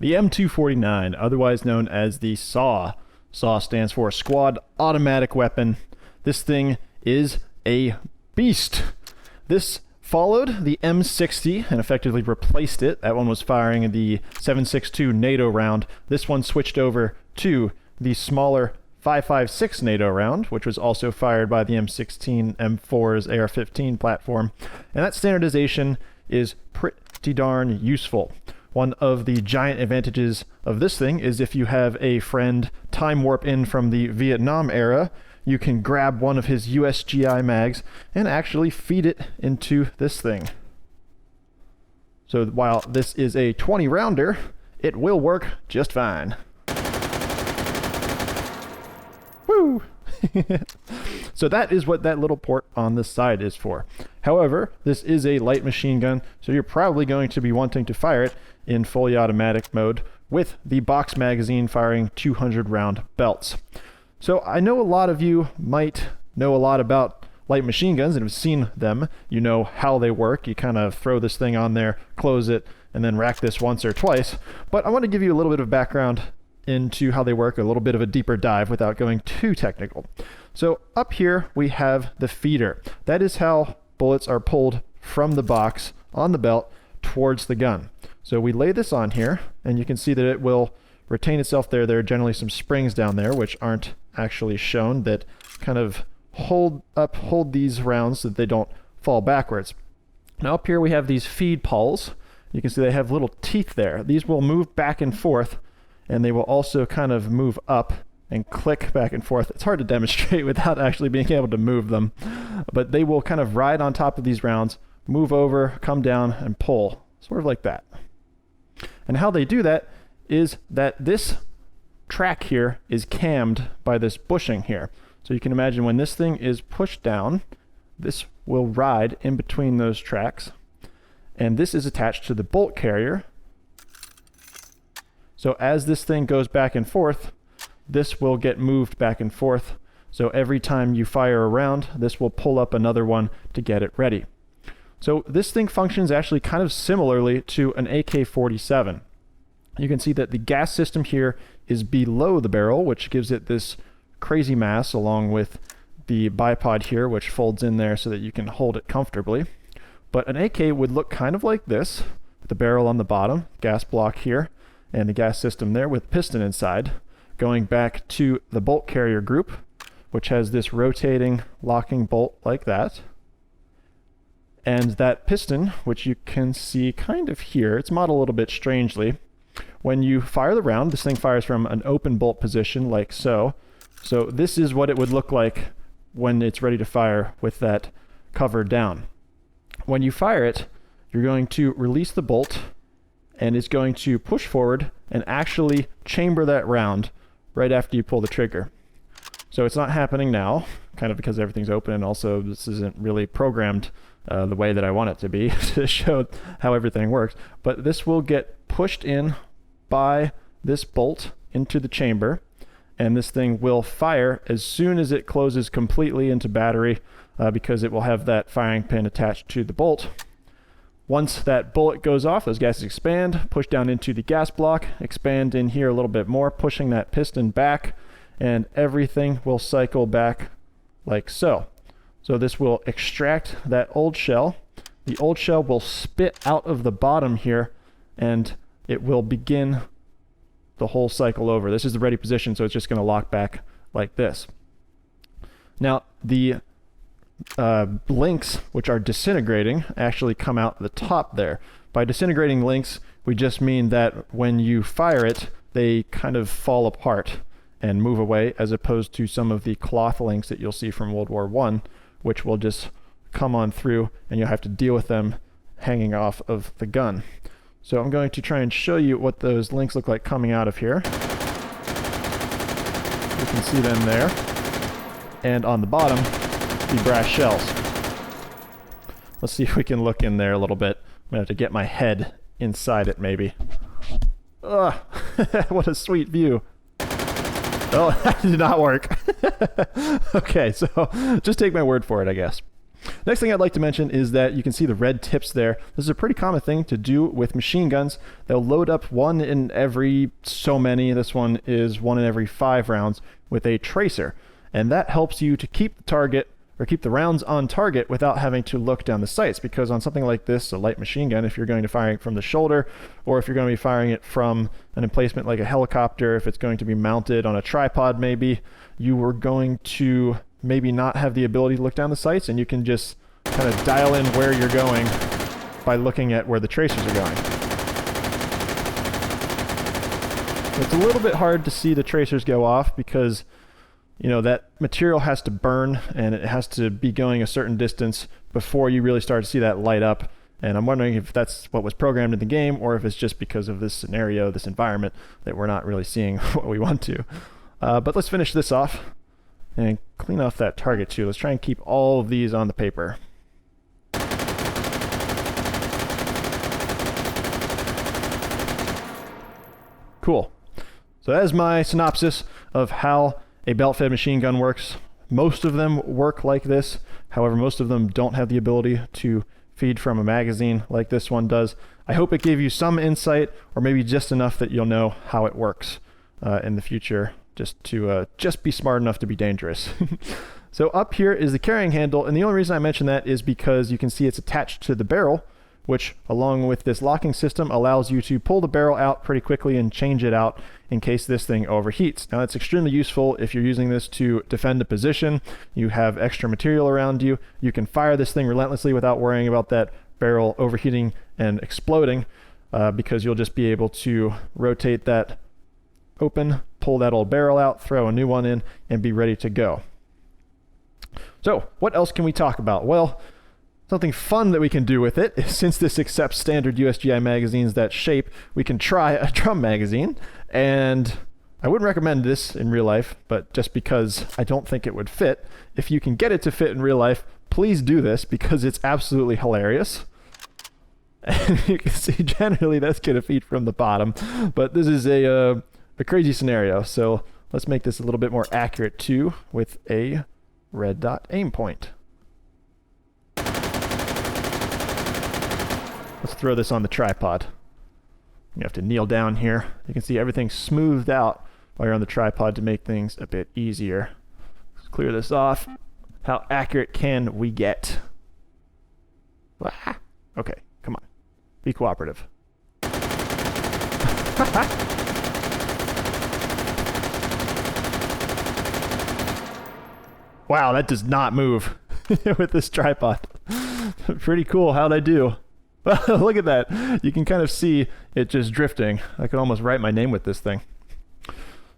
The M249, otherwise known as the Saw. Saw stands for Squad Automatic Weapon. This thing is a beast. This followed the M60 and effectively replaced it. That one was firing the 7.62 NATO round. This one switched over to the smaller 5.56 NATO round, which was also fired by the M16 M4's AR-15 platform. And that standardization is pretty darn useful. One of the giant advantages of this thing is if you have a friend time warp in from the Vietnam era, you can grab one of his USGI mags and actually feed it into this thing. So while this is a 20 rounder, it will work just fine. Woo! So that is what that little port on the side is for. However, this is a light machine gun, so you're probably going to be wanting to fire it in fully automatic mode with the box magazine firing 200 round belts. So I know a lot of you might know a lot about light machine guns and have seen them. You know how they work. You kind of throw this thing on there, close it, and then rack this once or twice. But I want to give you a little bit of background into how they work, a little bit of a deeper dive without going too technical. So up here we have the feeder. That is how bullets are pulled from the box on the belt towards the gun. So we lay this on here, and you can see that it will retain itself there. There are generally some springs down there which aren't actually shown that kind of hold these rounds so that they don't fall backwards. Now up here we have these feed pawls. You can see they have little teeth there. These will move back and forth, and they will also kind of move up and click back and forth. It's hard to demonstrate without actually being able to move them, but they will kind of ride on top of these rounds, move over, come down, and pull, sort of like that. And how they do that is that this track here is cammed by this bushing here. So you can imagine when this thing is pushed down, this will ride in between those tracks, and this is attached to the bolt carrier. So as this thing goes back and forth, this will get moved back and forth. So every time you fire a round, this will pull up another one to get it ready. So this thing functions actually kind of similarly to an AK-47. You can see that the gas system here is below the barrel, which gives it this crazy mass, along with the bipod here, which folds in there so that you can hold it comfortably. But an AK would look kind of like this, with the barrel on the bottom, gas block here, and the gas system there with piston inside, going back to the bolt carrier group, which has this rotating locking bolt like that. And that piston, which you can see kind of here, it's modeled a little bit strangely. When you fire the round, this thing fires from an open bolt position like so. So this is what it would look like when it's ready to fire with that cover down. When you fire it, you're going to release the bolt, and it's going to push forward and actually chamber that round right after you pull the trigger. So it's not happening now, kind of because everything's open, and also this isn't really programmed the way that I want it to be to show how everything works. But this will get pushed in by this bolt into the chamber, and this thing will fire as soon as it closes completely into battery, because it will have that firing pin attached to the bolt. Once that bullet goes off, those gases expand, push down into the gas block, expand in here a little bit more, pushing that piston back, and everything will cycle back like so. So this will extract that old shell. The old shell will spit out of the bottom here, and it will begin the whole cycle over. This is the ready position, so it's just going to lock back like this. Now, the links, which are disintegrating, actually come out the top there. By disintegrating links, we just mean that when you fire it, they kind of fall apart and move away, as opposed to some of the cloth links that you'll see from World War I, which will just come on through and you'll have to deal with them hanging off of the gun. So I'm going to try and show you what those links look like coming out of here. You can see them there. And on the bottom, the brass shells. Let's see if we can look in there a little bit. I'm gonna have to get my head inside it maybe. Ugh, what a sweet view. Oh, that did not work. Okay, so just take my word for it, I guess. Next thing I'd like to mention is that you can see the red tips there. This is a pretty common thing to do with machine guns. They'll load up 1 in every so many. This one is 1 in every 5 rounds with a tracer. And that helps you to keep the target or keep the rounds on target without having to look down the sights, because on something like this, a light machine gun, if you're going to fire it from the shoulder, or if you're going to be firing it from an emplacement like a helicopter, if it's going to be mounted on a tripod maybe, you are going to maybe not have the ability to look down the sights, and you can just kind of dial in where you're going by looking at where the tracers are going. It's a little bit hard to see the tracers go off because that material has to burn and it has to be going a certain distance before you really start to see that light up. And I'm wondering if that's what was programmed in the game, or if it's just because of this scenario, this environment, that we're not really seeing what we want to. But let's finish this off and clean off that target too. Let's try and keep all of these on the paper. Cool. So that is my synopsis of how a belt-fed machine gun works. Most of them work like this. However, most of them don't have the ability to feed from a magazine like this one does. I hope it gave you some insight, or maybe just enough that you'll know how it works in the future, just to just be smart enough to be dangerous. So up here is the carrying handle, and the only reason I mention that is because you can see it's attached to the barrel, which along with this locking system allows you to pull the barrel out pretty quickly and change it out in case this thing overheats. Now it's extremely useful if you're using this to defend a position, you have extra material around you, you can fire this thing relentlessly without worrying about that barrel overheating and exploding, because you'll just be able to rotate that open, pull that old barrel out, throw a new one in, and be ready to go. So what else can we talk about? Well, something fun that we can do with it is, since this accepts standard USGI magazines that shape, we can try a drum magazine. And I wouldn't recommend this in real life, but just because I don't think it would fit, if you can get it to fit in real life, please do this, because it's absolutely hilarious. And you can see generally that's going to feed from the bottom, but this is a crazy scenario. So let's make this a little bit more accurate too with a red dot aim point. Let's throw this on the tripod. You have to kneel down here. You can see everything smoothed out while you're on the tripod to make things a bit easier. Let's clear this off. How accurate can we get? Okay, come on. Be cooperative. Wow, that does not move with this tripod. Pretty cool. How'd I do? Look at that. You can kind of see it just drifting. I could almost write my name with this thing.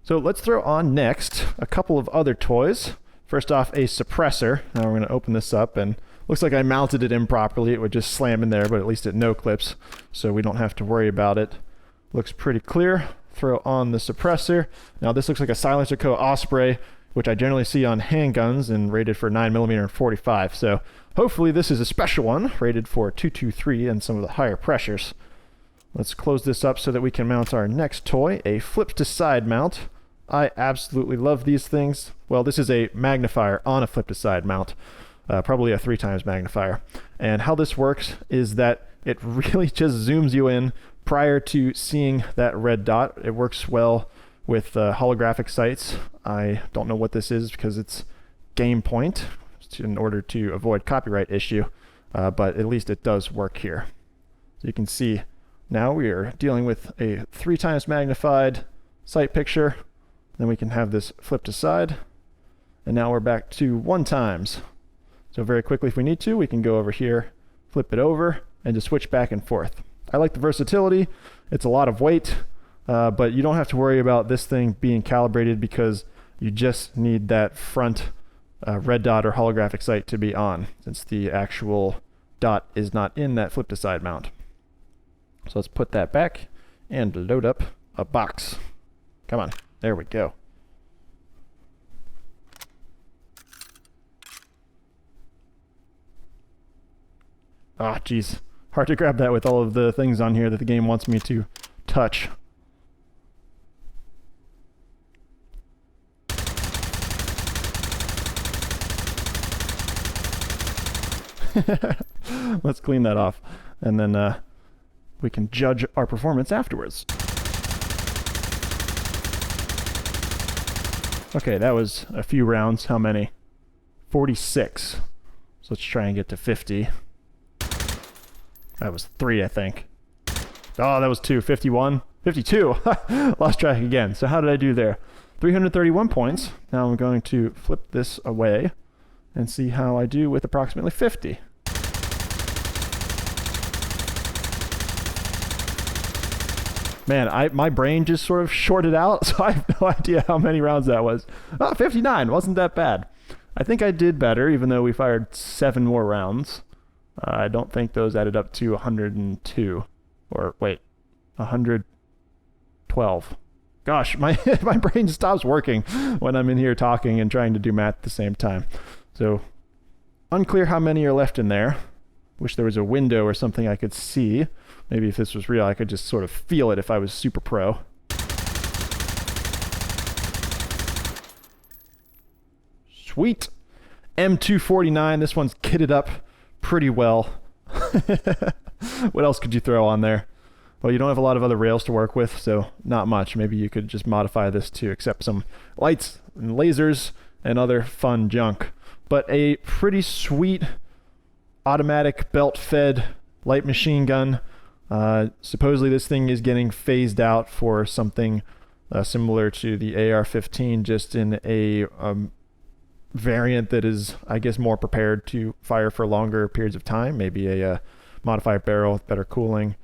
So let's throw on next a couple of other toys. First off, a suppressor. Now we're going to open this up, and looks like I mounted it improperly. It would just slam in there, but at least it no clips, so we don't have to worry about it. Looks pretty clear. Throw on the suppressor. Now this looks like a Silencer Co. Osprey, which I generally see on handguns and rated for 9mm and 45. So hopefully this is a special one, rated for 223 and some of the higher pressures. Let's close this up so that we can mount our next toy, a flip-to-side mount. I absolutely love these things. Well, this is a magnifier on a flip-to-side mount, probably a 3x magnifier. And how this works is that it really just zooms you in prior to seeing that red dot. It works well with holographic sights. I don't know what this is because it's game point in order to avoid copyright issue, but at least it does work here. So you can see now we are dealing with a 3x magnified sight picture. Then we can have this flip to side, and now we're back to 1x. So very quickly, if we need to, we can go over here, flip it over, and just switch back and forth. I like the versatility. It's a lot of weight, but you don't have to worry about this thing being calibrated because you just need that front red dot or holographic sight to be on, since the actual dot is not in that flip to side mount. So let's put that back and load up a box. Come on, there we go. Ah, geez. Hard to grab that with all of the things on here that the game wants me to touch. Let's clean that off, and then we can judge our performance afterwards. Okay, that was a few rounds. How many? 46. So let's try and get to 50. That was 3, I think. Oh, that was 2. 51? 52! Lost track again. So how did I do there? 331 points. Now I'm going to flip this away and see how I do with approximately 50. Man, my brain just sort of shorted out, so I have no idea how many rounds that was. Oh, 59, wasn't that bad. I think I did better, even though we fired 7 more rounds. I don't think those added up to 102. Or, wait, 112. Gosh, my brain stops working when I'm in here talking and trying to do math at the same time. So, unclear how many are left in there. Wish there was a window or something I could see. Maybe if this was real, I could just sort of feel it if I was super pro. Sweet. M249. This one's kitted up pretty well. What else could you throw on there? Well, you don't have a lot of other rails to work with, so not much. Maybe you could just modify this to accept some lights and lasers and other fun junk. But a pretty sweet automatic belt-fed light machine gun. Supposedly this thing is getting phased out for something similar to the AR-15, just in a variant that is, I guess, more prepared to fire for longer periods of time. Maybe a modified barrel with better cooling,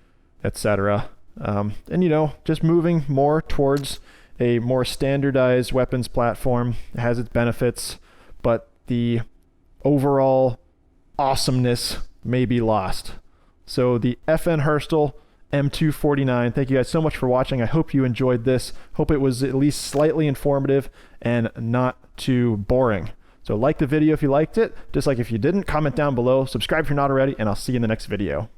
etc. And, you know, just moving more towards a more standardized weapons platform. It has its benefits, but the overall awesomeness may be lost. So the FN Herstal M249, thank you guys so much for watching. I hope you enjoyed this. Hope it was at least slightly informative and not too boring. So like the video if you liked it, dislike if you didn't, comment down below, subscribe if you're not already, and I'll see you in the next video.